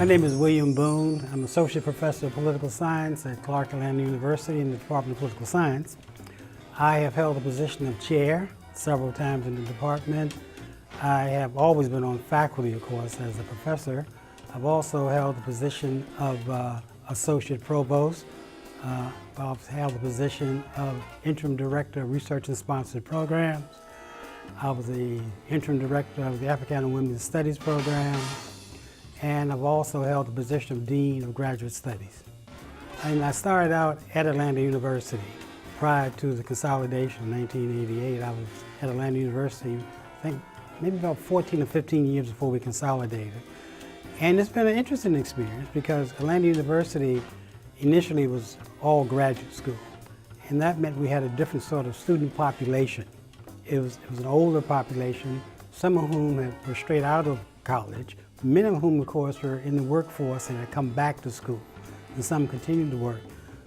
My name is William Boone. I'm Associate Professor of Political Science at Clark Atlanta University in the Department of Political Science. I have held the position of chair several times in the department. I have always been on faculty, of course, as a professor. I've also held the position of Associate Provost. I've held the position of Interim Director of Research and Sponsored Programs. I was the Interim Director of the Africana Women's Studies Program. And I've also held the position of Dean of Graduate Studies. And I started out at Atlanta University. Prior to the consolidation in 1988, I was at Atlanta University, I think maybe about 14 or 15 years before we consolidated. And it's been an interesting experience because Atlanta University initially was all graduate school. And that meant we had a different sort of student population. It was an older population, some of whom were straight out of college, many of whom, of course, were in the workforce and had come back to school, and some continued to work.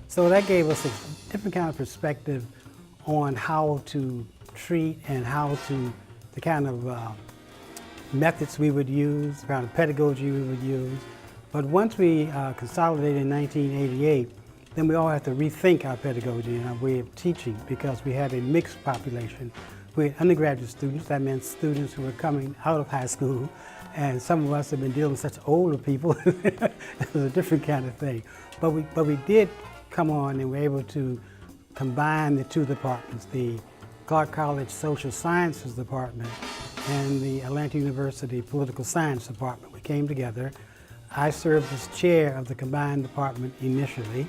So that gave us a different kind of perspective on how to treat and how to, the kind of methods we would use, the kind of pedagogy we would use. But once we consolidated in 1988, then we all had to rethink our pedagogy and our way of teaching because we had a mixed population. We had undergraduate students, that meant students who were coming out of high school, and some of us have been dealing with such older people. It was a different kind of thing. But we did come on and were able to combine the two departments, the Clark College Social Sciences Department and the Atlanta University Political Science Department. We came together. I served as chair of the combined department initially,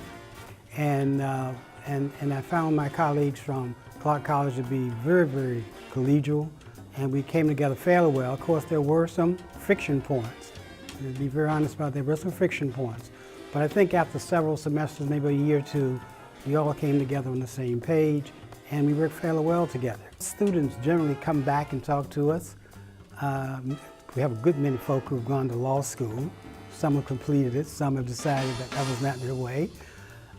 and I found my colleagues from Clark College to be very, very collegial, and we came together fairly well. Of course, there were some friction points. To be very honest about it, there were some friction points. But I think after several semesters, maybe a year or two, we all came together on the same page, and we worked fairly well together. Students generally come back and talk to us. We have a good many folk who have gone to law school. Some have completed it, some have decided that was not their way.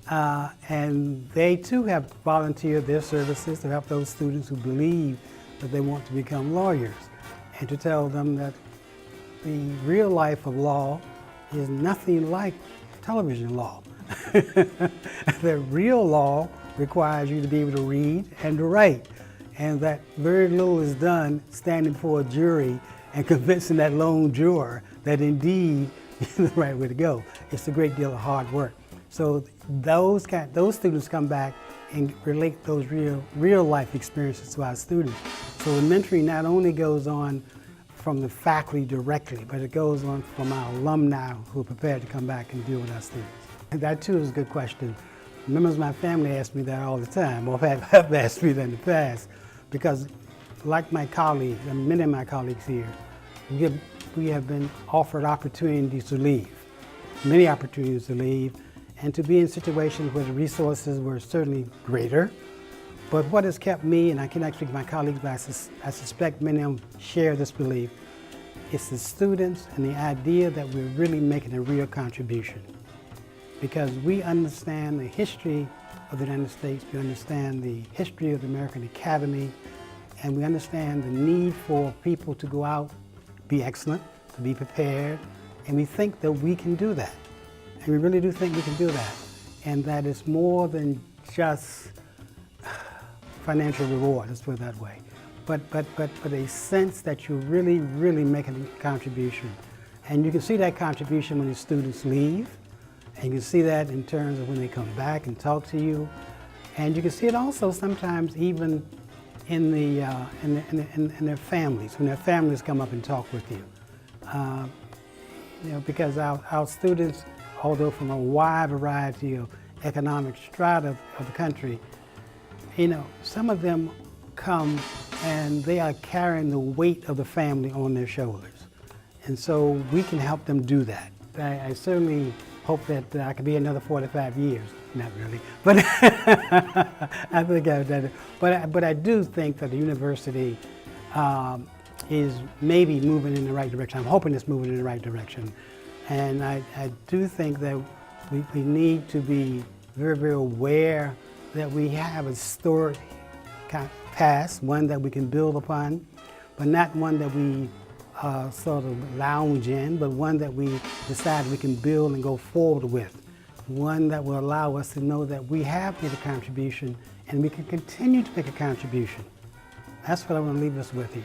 And they too have volunteered their services to help those students who believe that they want to become lawyers, and to tell them that the real life of law is nothing like television law. The real law requires you to be able to read and to write, and that very little is done standing before a jury and convincing that lone juror that indeed is the right way to go. It's a great deal of hard work. So those students come back and relate those real life experiences to our students. So the mentoring not only goes on from the faculty directly, but it goes on from our alumni who are prepared to come back and deal with our students. And that too is a good question. Members of my family ask me that all the time, or have asked me that in the past, because like my colleagues, and many of my colleagues here, we have been offered opportunities to leave, many opportunities to leave, and to be in situations where the resources were certainly greater. But what has kept me, and I cannot speak for my colleagues, but I suspect many of them share this belief, it's the students and the idea that we're really making a real contribution. Because we understand the history of the United States, we understand the history of the American Academy, and we understand the need for people to go out, be excellent, to be prepared, and we think that we can do that. And we really do think we can do that. And that it's more than just financial reward, let's put it that way. But a sense that you're really, really making a contribution. And you can see that contribution when the students leave, and you can see that in terms of when they come back and talk to you. And you can see it also sometimes even in their families, when their families come up and talk with you. Because our students, although from a wide variety of economic strata of the country, some of them come and they are carrying the weight of the family on their shoulders. And so we can help them do that. I certainly hope that I could be another 45 years. Not really, but I think I've done it. But I do think that the university is maybe moving in the right direction. I'm hoping it's moving in the right direction. And I do think that we need to be very, very aware that we have a storied past, one that we can build upon, but not one that we sort of lounge in, but one that we decide we can build and go forward with. One that will allow us to know that we have made a contribution and we can continue to make a contribution. That's what I want to leave us with here.